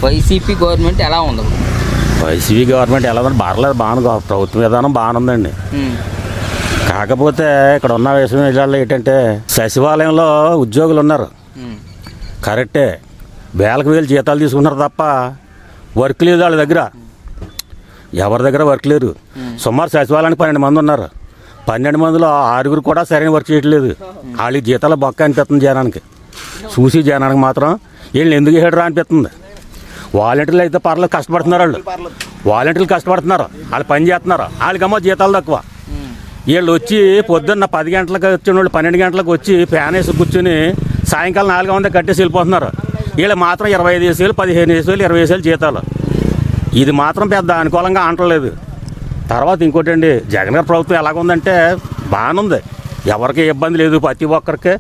YCP government ఎలా ఉంది? YCP government ఎలా ఉందంటే బాగానే ప్రభుత్వ విధానం బాగానే ఉందండి. కాకపోతే ఇక్కడ ఉన్న విషయం ఏంటంటే సచివాలయంలో ఉద్యోగులు ఉన్నారు కరెక్టే, వేలకు వేలు జీతాలు తీసుకున్నారు తప్ప వర్క్ లేదు వాళ్ళ దగ్గర, ఎవరి దగ్గర వర్క్ లేరు. సుమారు సచివాలయానికి 12 మంది ఉన్నారు. 12 మందిలో 6 కూడా సరైన వర్క్ చేయట్లేదు. వాళ్ళకి జీతాలు బొక్క అనిపిస్తుంది జనానికి. చూసి జనానికి మాత్రం వీళ్ళని ఎందుకు హెడరా అనిపిస్తుంది. వాలంటీర్లు అయితే పర్లేదు కష్టపడుతున్నారు, వాలంటీర్లు కష్టపడుతున్నారు, వాళ్ళు పని చేస్తున్నారు, వాళ్ళకమ్మో జీతాలు తక్కువ. వీళ్ళు వచ్చి పొద్దున్న 10 గంటలకు వచ్చిన వాళ్ళు 12 గంటలకు వచ్చి ఫ్యాన్ వేసి కూర్చొని సాయంకాలం 4 గంటలకు కట్టేసి వెళ్ళిపోతున్నారు. వీళ్ళు మాత్రం 25 వేలు 15 వేలు 20 వేలు జీతాలు. ఇది మాత్రం పెద్ద అనుకూలంగా అంటలేదు. తర్వాత ఇంకోటి అండి, జగన్ గారి ప్రభుత్వం ఎలాగుందంటే బాగానే ఉంది, ఎవరికి ఇబ్బంది లేదు. ప్రతి ఒక్కరికి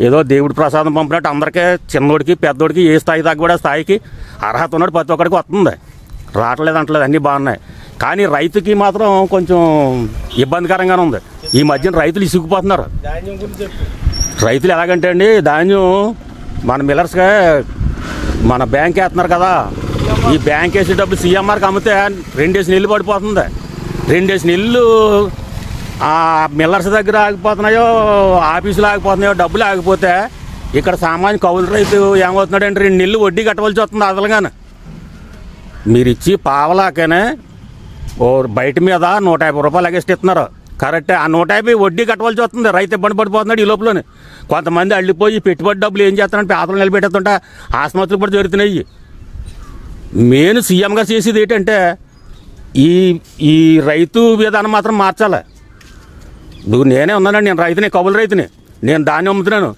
ఏదో దేవుడి ప్రసాదం పంపినట్టు అందరికీ చిన్నోడికి పెద్దోడికి ఏ స్థాయి తగ్గ కూడా స్థాయికి అర్హత ఉన్నాడు ప్రతి ఒక్కడికి వస్తుంది, రావట్లేదు అంటలేదు, అన్నీ బాగున్నాయి. కానీ రైతుకి మాత్రం కొంచెం ఇబ్బందికరంగానే ఉంది. ఈ మధ్యన రైతులు ఇసుకుపోతున్నారు. రైతులు ఎలాగంటే అండి, ధాన్యం మన మిల్లర్స్గా మన బ్యాంక్ వేస్తున్నారు కదా, ఈ బ్యాంక్ వేసేటప్పుడు సీఎంఆర్కి అమ్మితే 2 డేస్ నీళ్ళు పడిపోతుంది. 2 డేస్ నీళ్ళు ఆ మిల్లర్స్ దగ్గర ఆగిపోతున్నాయో, ఆఫీసులో ఆగిపోతున్నాయో, డబ్బులు ఆగిపోతే ఇక్కడ సామాన్య కౌలు రైతు ఏమవుతున్నాడంటే 2 నెలలు వడ్డీ కట్టవలసి వస్తుంది అసలుగానే. మీరు ఇచ్చి పావలాకనే బయట మీద 150 రూపాయలు ఎగస్టిస్తున్నారు కరెక్టే. ఆ 150 వడ్డీ కట్టవలసి వస్తుంది. రైతు ఇబ్బంది పడిపోతున్నాడు. ఈ లోపలనే కొంతమంది అల్లిపోయి పెట్టుబడి డబ్బులు ఏం చేస్తారంటే పేదలు నిలబెట్టేస్తుంటే ఆసుపత్రులు కూడా జరుగుతున్నాయి. మెయిన్ సీఎంగా చేసేది ఏంటంటే ఈ రైతు విధానం మాత్రం మార్చాలి. నువ్వు నేనే ఉన్నానండి, నేను రైతుని, కౌలు రైతుని, నేను ధాన్యం అమ్ముతున్నాను.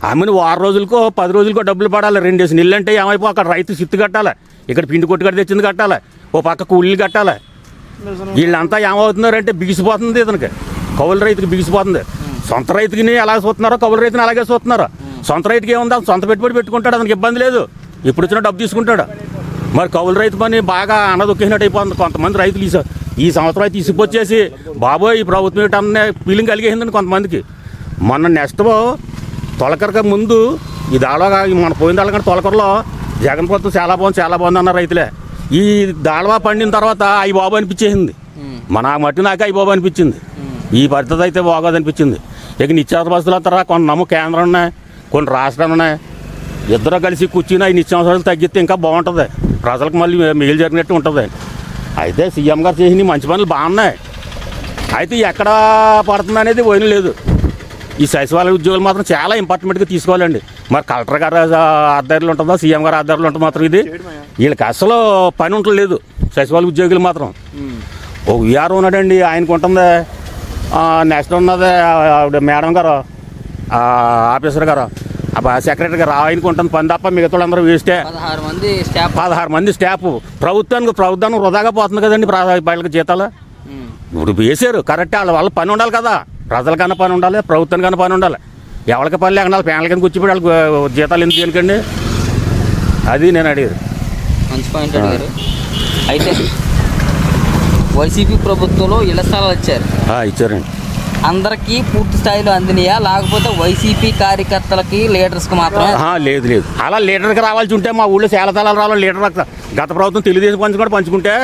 అమ్మిన 6 రోజులకో 10 రోజులకో డబ్బులు పడాలి. 2 డేస్ నీళ్ళు అంటే ఏమైపో అక్కడ రైతు సిత్తు కట్టాలి, ఇక్కడ పిండి కొట్టు కట్టి తెచ్చింది కట్టాలి, ఓ పక్క కూలీలు కట్టాలి. వీళ్ళంతా ఏమవుతున్నారంటే బిగిసిపోతుంది, ఇతనికి కౌలు రైతుకి బిగిసిపోతుంది. సొంత రైతుకి ఎలా చూస్తున్నారో కౌలు రైతుని అలాగే చూస్తున్నారు. సొంత రైతుకి ఏముందా, సొంత పెట్టుబడి పెట్టుకుంటాడు, అతనికి ఇబ్బంది లేదు, ఇప్పుడు వచ్చిన డబ్బు తీసుకుంటాడు. మరి కౌలు రైతు పని బాగా అన్నదొక్కినట్టు అయిపోతుంది. కొంతమంది రైతులు ఈ సంవత్సరం అయితే తీసుకొచ్చేసి బాబోయ్ ఈ ప్రభుత్వం ఏంటనే ఫీలింగ్ కలిగేసిందండి కొంతమందికి. మొన్న నెక్స్ట్ తొలకరక ముందు ఈ దాళవా మన పోయిన దాళ్ళకంటే తొలకరలో జగన్ ప్రభుత్వం చాలా బాగుంది అన్న రైతులే. ఈ దాళవా పండిన తర్వాత అవి బాబు అనిపించేసింది, మన మట్టి నాకు అవి బాబు అనిపించింది. ఈ పరిస్థితి అయితే బాగోదు అనిపించింది. ఇక నిత్యావసర వస్తువులు అంటారా, కొన్ని నమ్ము కేంద్రం ఉన్నాయి, కొన్ని రాష్ట్రాలు ఉన్నాయి. ఇద్దరు కలిసి కూర్చుని ఈ నిత్యావసరాలు తగ్గిస్తే ఇంకా బాగుంటుంది, ప్రజలకు మళ్ళీ మేలు జరిగినట్టు ఉంటుంది. అయితే సీఎం గారు చేసిన మంచి పనులు బాగున్నాయి. అయితే ఎక్కడ పడుతుంది అనేది పోయిన లేదు. ఈ సచివాలయ ఉద్యోగులు మాత్రం చాలా ఇంపార్టెంట్గా తీసుకోవాలండి. మరి కలెక్టర్ గారు ఆధ్వర్యంలో ఉంటుందో సీఎం గారు ఆధ్వర్యంలో ఉంటుంది మాత్రం ఇది వీళ్ళకి అసలు పని ఉండలేదు. సచివాలయ ఉద్యోగులు మాత్రం ఓ విఆర్ ఉన్నాడండి, ఆయనకు ఉంటుంది. నెక్స్ట్ ఉన్నది మేడం గారు, ఆఫీసర్ గారు, సెక్రటరీ గారు, ఆయనకు ఉంటుంది పని తప్ప మిగతా వాళ్ళందరూ వేస్తే. 16 మంది స్టాఫ్. ప్రభుత్వానికి వృధాగా పోతుంది కదండి బయటకు జీతాలు. ఇప్పుడు వేసారు కరెక్టే, వాళ్ళ పని ఉండాలి కదా, ప్రజలకన్నా పని ఉండాలి, ప్రభుత్వానికన్నా పని ఉండాలి. ఎవరికి పని లేకుండా ప్యానల్ కింద కూర్చోబెట్టి వాళ్ళకి జీతాలు ఎందుకు ఎందుకండి, అది నేను అడిగేది. మంచి పాయింట్ అడిగారు. అయితే వైసీపీ ప్రభుత్వంలో ఇళ్ల స్థలాలు ఇచ్చారండి. అందరికీ పూర్తి స్థాయిలో అందినాయా, లేకపోతే వైసీపీ కార్యకర్తలకి లీడర్స్కి మాత్రమే? లేదు, అలా లీడర్కి రావాల్సి ఉంటే మా ఊళ్ళో శాలతలాలు రావాలి. లీడర్ గత ప్రభుత్వం తెలుగుదేశం కూడా పంచుకుంటే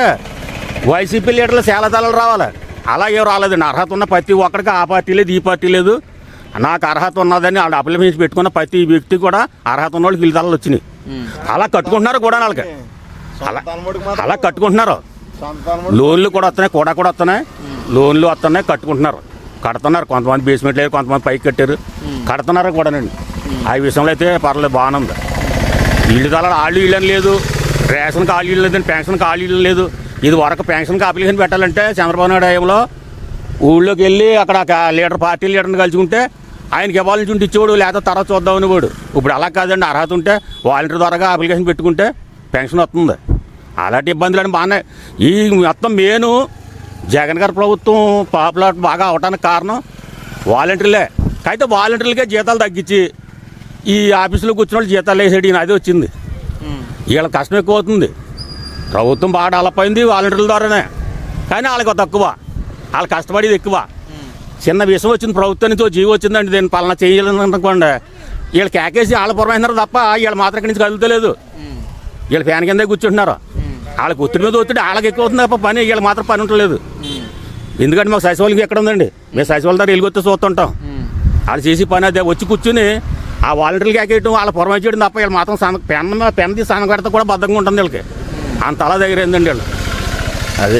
వైసీపీ లీడర్లు శాలతలాలు రావాలి. అలాగే రాలేదండి. అర్హత ఉన్న ప్రతి ఒక్కరికి ఆ పార్టీ లేదు ఈ పార్టీ లేదు, నాకు అర్హత ఉన్నదని వాళ్ళు అప్లికేషన్ పెట్టుకున్న ప్రతి వ్యక్తి కూడా అర్హత ఉన్న వాళ్ళకి ఇల్లు వచ్చినాయి. అలా కట్టుకుంటున్నారు కూడా, వాళ్ళకి అలా కట్టుకుంటున్నారు. లోన్లు కూడా వస్తున్నాయి, లోన్లు వస్తున్నాయి, కడుతున్నారు. కొంతమంది బేస్మెంట్ లేదు, కొంతమంది పైకి కట్టారు, కడుతున్నారు కూడానండి. ఆ విషయంలో అయితే పర్లేదు, బాగానే ఉంది. ఇల్లు తల వాళ్ళు ఇళ్ళని లేదు, రేషన్కి వాళ్ళు ఇల్లు లేదండి, పెన్షన్కి వాళ్ళు ఇల్లు లేదు. ఇది వరకు పెన్షన్కి అప్లికేషన్ పెట్టాలంటే చంద్రబాబు నాయుడు టైంలో ఊళ్ళోకి వెళ్ళి అక్కడ లీడర్ పార్టీ లీడర్ని కలుసుకుంటే ఆయనకి ఇవ్వాలని ఉంటే ఇచ్చేవాడు, లేదా తర్వాత చూద్దామని వాడు. ఇప్పుడు అలా కాదండి, అర్హత ఉంటే వాలంటీర్ ద్వారా అప్లికేషన్ పెట్టుకుంటే పెన్షన్ వస్తుంది. అలాంటి ఇబ్బందులు అని బాగానే. ఈ మొత్తం మెయిన్ జగన్ గారి ప్రభుత్వం పాపులారిటీ బాగా అవడానికి కారణం వాలంటీర్లే. అయితే వాలంటీర్లకే జీతాలు తగ్గించి ఈ ఆఫీసులో కూర్చున్న వాళ్ళు జీతాలు వేసేది అదే వచ్చింది. వీళ్ళ కష్టం ఎక్కువ అవుతుంది. ప్రభుత్వం బాగా డెవలప్ అయింది వాలంటీర్ల ద్వారానే, కానీ వాళ్ళకి తక్కువ, వాళ్ళు కష్టపడేది ఎక్కువ. చిన్న విషయం వచ్చింది ప్రభుత్వం నుంచి జీవో వచ్చిందండి, దీన్ని పాలన చేయాలని అనుకోండి వీళ్ళు కేకేసి వాళ్ళ పురమైనారు తప్ప వీళ్ళు మాత్రం ఇక్కడి నుంచి కదులుతలేదు. వీళ్ళు ఫ్యాన్ కిందే కూర్చుంటున్నారు. వాళ్ళకి ఒత్తిడి మీద ఒత్తిడి వాళ్ళకి ఎక్కువ అవుతుంది తప్ప పని వీళ్ళు మాత్రం పని ఉండలేదు. ఎందుకంటే మాకు సచివాలయం ఎక్కడ ఉందండి, మేము సచివాలయం దగ్గర వెళ్ళి చూస్తుంటాం. వాళ్ళు చేసి పని అదే వచ్చి కూర్చుని ఆ వాలంటీర్లకి ఎక్కేయటం వాళ్ళ పొరమ చేయడం తప్ప వీళ్ళు మాత్రం పెన్ తీసి సన్న కడితే కూడా బద్ధంగా ఉంటుంది వీళ్ళకి. అంత అలా దగ్గర ఏందండి వీళ్ళు. అదే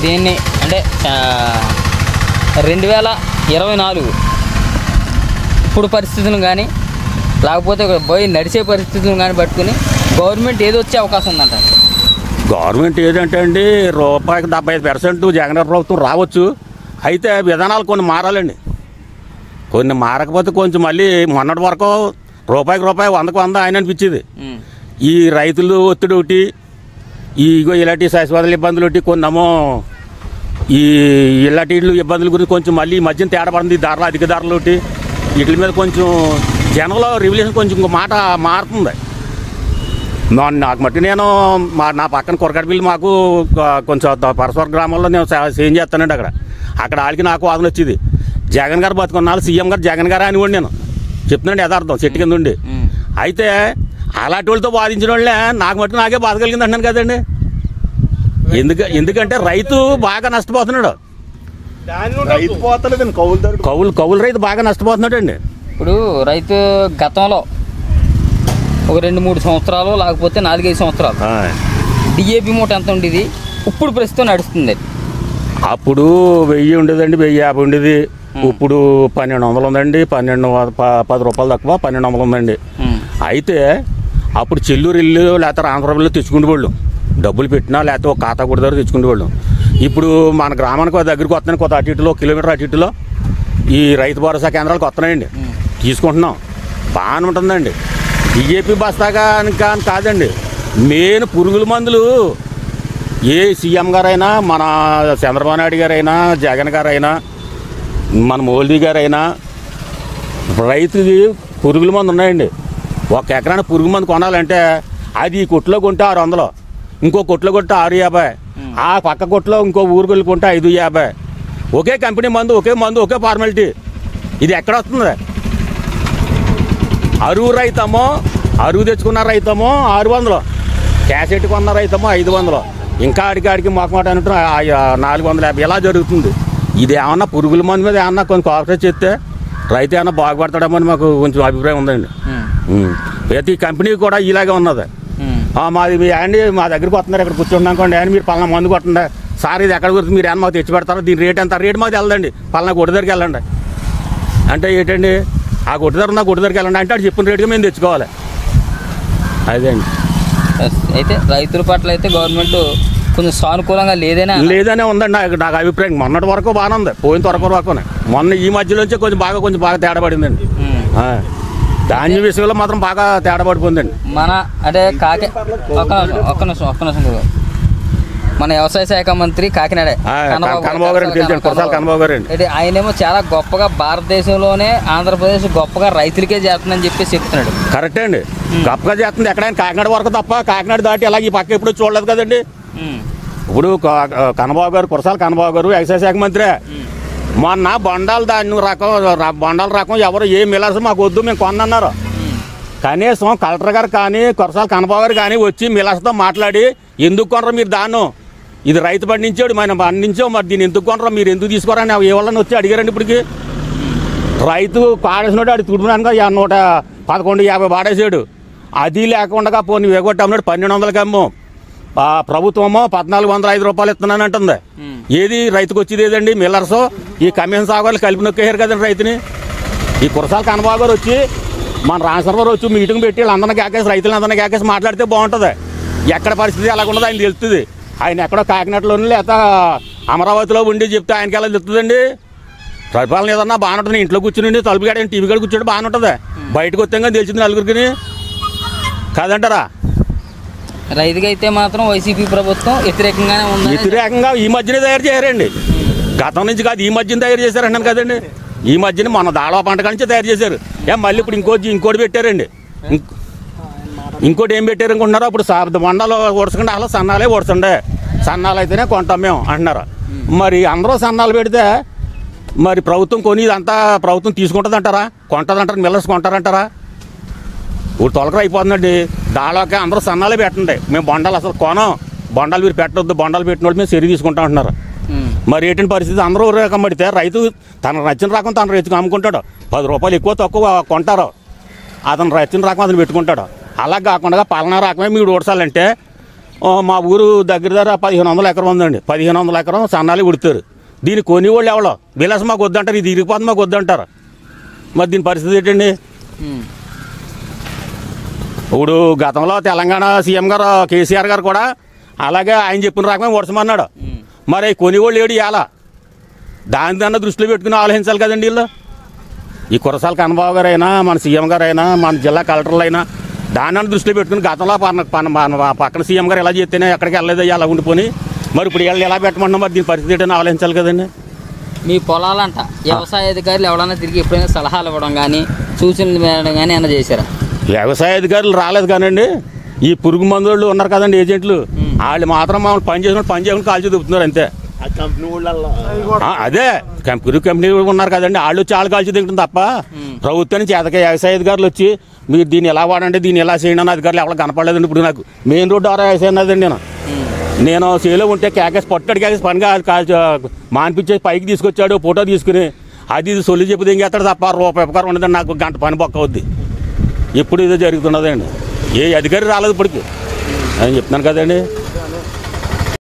దీన్ని అంటే 2024 ఇప్పుడు పరిస్థితులను కానీ లేకపోతే పోయి నడిచే పరిస్థితులను కానీ పట్టుకుని గవర్నమెంట్ ఏది వచ్చే అవకాశం ఉందంట. గవర్నమెంట్ ఏదంటే అండి రూపాయికి 75% జగన్ ప్రభుత్వం రావచ్చు. అయితే విధానాలు కొన్ని మారాలండి. కొన్ని మారకపోతే కొంచెం మళ్ళీ మొన్నటి వరకు రూపాయికి రూపాయి 100కు 100 ఆయన అనిపించేది. ఈ రైతులు ఒత్తిడి ఒకటి, ఇలాంటి సచివాలయ ఇబ్బందులు ఒకటి, కొన్నేమో ఈ ఇలాంటి ఇబ్బందుల గురించి కొంచెం మళ్ళీ ఈ మధ్యన తేడా పడింది. ధరలు అధిక ధరలు ఒకటి వీటి మీద కొంచెం జనంలో రెవల్యూషన్ కొంచెం ఇంకో మాట మారుతుంది. నాకు మట్టి నేను నా పక్కన కొరకడపల్లి మాకు కొంచెం పరస్పర గ్రామంలో నేను సేమ్ చేస్తానండి. అక్కడ వాళ్ళకి నాకు వాదన వచ్చింది. జగన్ గారు బతుకున్నాళ్ళు సీఎం గారు జగన్ గారు అని కూడా నేను చెప్తున్నాండి యథార్థం చెట్టు కింద ఉండి. అయితే అలాంటి వాళ్ళతో బాధించిన వాళ్ళే నాకు మట్టి నాకే బాధ కలిగింది అంటున్నాను కదండి. ఎందుకంటే రైతు బాగా నష్టపోతున్నాడు. కౌలు రైతు బాగా నష్టపోతున్నాడు అండి. ఇప్పుడు రైతు గతంలో ఒక 2-3 సంవత్సరాలు లేకపోతే 4-5 సంవత్సరాలు డిఏపి మూట ఎంత ఉండేది, ఇప్పుడు ప్రస్తుతం నడుస్తుంది. అప్పుడు 1000 ఉండేదండి, 1050 ఉండేది. ఇప్పుడు 1200 ఉందండి. 10 రూపాయలు తక్కువ 1200 ఉందండి. అయితే అప్పుడు చెల్లూరు ఇల్లు లేకపోతే ఆంధ్రప్రదేశ్లో తెచ్చుకునేవాళ్ళు, డబ్బులు పెట్టినా లేకపోతే ఒక ఖాతా కూడా దగ్గర తెచ్చుకునేవాళ్ళు. ఇప్పుడు మన గ్రామానికి దగ్గరికి వస్తున్నాయి, కొత్త అటు ఇటులో కిలోమీటర్ అటు ఇటులో ఈ రైతు భరోసా కేంద్రాలకు వస్తున్నాయండి, తీసుకుంటున్నాం. బాగానే ఉంటుందండి. బీజేపీ బస్తాగా కానీ కాదండి, మెయిన్ పురుగుల మందులు ఏ సీఎం గారైనా, మన చంద్రబాబు నాయుడు గారైనా, జగన్ గారైనా, మన మోదీ గారైనా రైతుది పురుగుల మందు ఉన్నాయండి. ఒక ఎకరానికి పురుగు మందు కొనాలంటే అది ఈ కొట్లో కొంటే 600, ఇంకో కొట్లో కొంటే 650, ఆ పక్క కొట్లో ఇంకో ఊరికి కొంటే 550. ఒకే కంపెనీ మందు, ఒకే మందు, ఒకే ఫార్మాలిటీ. ఇది ఎక్కడ వస్తుంది? అరువు రైతమో, అరువు తెచ్చుకున్న రైతమో 600, క్యాసెట్ కొన్న రైతమో 500, ఇంకా ఆడికి మొక్కమాట అంటే 450. ఇలా జరుగుతుంది. ఇది ఏమన్నా పురుగుల మందు మీద ఏమన్నా కొంచెం కోఆపరేట్ చేస్తే రైతు ఏమన్నా బాగుపడతాడేమో అని మాకు కొంచెం అభిప్రాయం ఉందండి. ప్రతి కంపెనీ కూడా ఇలాగే ఉన్నది. మాది మీ అండి మా దగ్గరికి వస్తున్నారు, ఇక్కడ కూర్చుంటున్నాకోండి అని మీరు పలానా మందు కొట్టండి సార్, ఇది ఎక్కడ కుడుతుంది, మీరు ఏమన్నా మాకు తెచ్చి పెడతారో, దీని రేట్ ఎంత, రేటు మాకు వెళ్ళదండి, పలానా కొట్టు దగ్గరికి వెళ్ళండి అంటే ఏంటండి, ఆ కొట్టు దగ్గర ఉన్న కొట్టు దగ్గరికి వెళ్ళండి అంటే అది చెప్పిన రేటుగా మేము తెచ్చుకోవాలి. అదే అండి. అయితే రైతుల పట్ల అయితే గవర్నమెంట్ కొంచెం సానుకూలంగా లేదనే ఉందండి నాకు అభిప్రాయం. మొన్నటి వరకు బాగానే ఉంది, పోయిన వరకునే. మొన్న ఈ మధ్యలోంచే కొంచెం బాగా తేడా పడిందండి. ధాన్యం విషయంలో మాత్రం బాగా తేడా పడిపోయిందండి. మన అంటే ఒక్క నిమిషం మన వ్యవసాయ శాఖ మంత్రి కాకినాడ కన్నబాబు గారు ఆయనేమో చాలా గొప్పగా భారతదేశంలోనే ఆంధ్రప్రదేశ్ గొప్పగా రైతులకే చేస్తుందని చెప్పేసి చెప్తున్నాడు. కరెక్టే అండి, గొప్పగా చేస్తుంది. ఎక్కడైనా కాకినాడ వరకు తప్ప కాకినాడ దాటి అలాగే ఈ పక్క ఎప్పుడు చూడలేదు కదండి. ఇప్పుడు కురసాల కన్నబాబు గారు వ్యవసాయ శాఖ మంత్రి మొన్న బొండాల రకం ఎవరు ఏ మిల్లర్స్ మాకు వద్దు మేము కొన్నారు. కనీసం కలెక్టర్ గారు కానీ కురసాల కన్నబాబు గారు కానీ వచ్చి మిల్లర్స్తో మాట్లాడి ఎందుకు కొనరు మీరు దాన్ని, ఇది రైతు పండించాడు మనం పండించాం, మరి దీన్ని ఎందుకు కొనరు, మీరు ఎందుకు తీసుకోరని ఏ వాళ్ళని వచ్చి అడిగారండి. ఇప్పటికి రైతు పాడేసినాడు, అడి తుడిపోయినాక 111.50 పాడేసాడు. అది లేకుండా పోనీ వేగొట్టి అమ్మాడు 1200కి అమ్ము. ప్రభుత్వమో 1405 రూపాయలు ఇస్తున్నాను అంటుంది. ఏది రైతుకు వచ్చేది ఏదండి? మిల్లర్స్ ఈ కమిషన్ సాగులు కలిపి నొక్కేశారు కదండి రైతుని. ఈ కురసాల కన్నబాబు గారు వచ్చి మన రాజశేఖర్ వచ్చి మీటింగ్ పెట్టి వీళ్ళందరినీ కేకేసి రైతులందరినీ కేకేసి మాట్లాడితే బాగుంటుంది. ఎక్కడ పరిస్థితి ఎలాగుండదు ఆయన తెలుస్తుంది. ఆయన ఎక్కడో కాకినాడలోని లేదా అమరావతిలో ఉండి చెప్తే ఆయనకి ఎలా తెలుస్తుందండి? పరిపాలన ఏదన్నా బాగానే ఉంటుంది. ఇంట్లో కూర్చుని తలుపు కాడ టీవీ కాడ కూర్చోండి బాగానే ఉంటుంది. బయటకు వస్తే కానీ తెలిసింది నలుగురికి కాదంటారా? రైతుకి అయితే మాత్రం వైసీపీ ప్రభుత్వం వ్యతిరేకంగానే ఉంది. వ్యతిరేకంగా ఈ మధ్యనే తయారు చేశారండి, గతం నుంచి కాదు, ఈ మధ్యన తయారు చేశారు అన్నాను కదండి. ఈ మధ్యన మన దాళవ పంట నుంచి తయారు చేశారు. మళ్ళీ ఇప్పుడు ఇంకోటి పెట్టారండి. ఇంకోటి ఏం పెట్టారు అనుకుంటున్నారు? అప్పుడు మండలు ఓడసకుండా అసలు సన్నాలే ఓడసండే, సన్నాలు అయితేనే కొంటాం మేము అంటున్నారు. మరి అందరూ సన్నాలు పెడితే మరి ప్రభుత్వం కొని ఇదంతా ప్రభుత్వం తీసుకుంటుంది అంటారా? కొంటదంటారా? మిల్లర్స్ కొంటారంటారా? ఇప్పుడు తొలకర అయిపోతుందండి. దానిలోకి అందరూ సన్నాలే పెట్టండి, మేము బొండాలు అసలు కొనం, బొండాలు మీరు పెట్టొద్దు, బొండాలు పెట్టిన వాళ్ళు మేము చర్య తీసుకుంటా ఉంటున్నారు. మరి ఏంటంటే పరిస్థితి, అందరూ రకం పడితే రైతు తనకు నచ్చిన రకం తన రైతుకు అమ్ముకుంటాడు, 10 రూపాయలు ఎక్కువ తక్కువ కొంటారు, అతను నచ్చిన రకం అతను పెట్టుకుంటాడు. అలా కాకుండా పలానా రకమే మీరు ఓడ్చాలంటే మా ఊరు దగ్గర 1500 ఎకరం ఉందండి, 1500 ఎకరం సన్నాలు ఉడతారు. దీన్ని కొనేవాళ్ళు ఎవరో విలాసం మాకు వద్దంటారు, ఇది ఇరిగిపోతుంది మాకు వద్దంటారు. మరి దీని పరిస్థితి ఏంటండి? ఇప్పుడు గతంలో తెలంగాణ సీఎం గారు కేసీఆర్ గారు కూడా అలాగే ఆయన చెప్పిన రకమే ఓడ్చమన్నాడు. మరి కొనేవాళ్ళు ఏడు ఎలా దాని దృష్టిలో పెట్టుకుని ఆలోచించాలి కదండి వీళ్ళు. ఈ కురసాల కన్నబాబు గారు అయినా, మన సీఎం గారు అయినా, మన జిల్లా కలెక్టర్లు అయినా దాన్ని దృష్టిలో పెట్టుకుని గతంలో పక్కన సీఎం గారు ఎలా చేస్తేనే ఎక్కడికి వెళ్ళలేదు అలా ఉండిపోయి మరి ఇప్పుడు వీళ్ళు ఎలా పెట్టమంటున్నా, మరి దీని పరిస్థితి ఏంటని ఆలోచించాలి కదండి. మీ పొలాలంట వ్యవసాయ అధికారులు ఎవరైనా తిరిగి ఎప్పుడైనా సలహాలు ఇవ్వడం కానీ సూచనలు మేడం కానీ ఏమైనా చేశారా? వ్యవసాయ అధికారులు రాలేదు కానండి, ఈ పురుగు మందులు ఉన్నారు కదండి ఏజెంట్లు, వాళ్ళు మాత్రం మమ్మల్ని పని చేయకుండా కాల్చి దిగుతున్నారు అంతే. అదే కంపెనీ ఉన్నారు కదండి, వాళ్ళు వచ్చి వాళ్ళు కాల్చి దిగుతుంది తప్ప ప్రభుత్వాన్ని చేతక వ్యవసాయ అధికారులు వచ్చి మీరు దీన్ని ఎలా వాడండి, దీన్ని ఎలా చేయండి అని అధికారులు ఎవరు కనపడలేదండి. ఇప్పుడు నాకు మెయిన్ రోడ్డు ద్వారా వ్యవసాయం అన్నదండి, నేను చేలో ఉంటే కేకేసి పట్టడి కేకేసి పనిగా మానిపించేసి పైకి తీసుకొచ్చాడు, ఫోటో తీసుకుని అది ఇది సొల్లి చెప్పి దింగేస్తాడు తప్ప రూపాయి ఉపకారం ఉండదండి. నాకు గంట పని బొక్క అవుద్ది. ఇప్పుడు ఇదే జరుగుతున్నదండి, ఏ అధికారి రాలేదు ఇప్పటికి అని చెప్తున్నాను కదండి.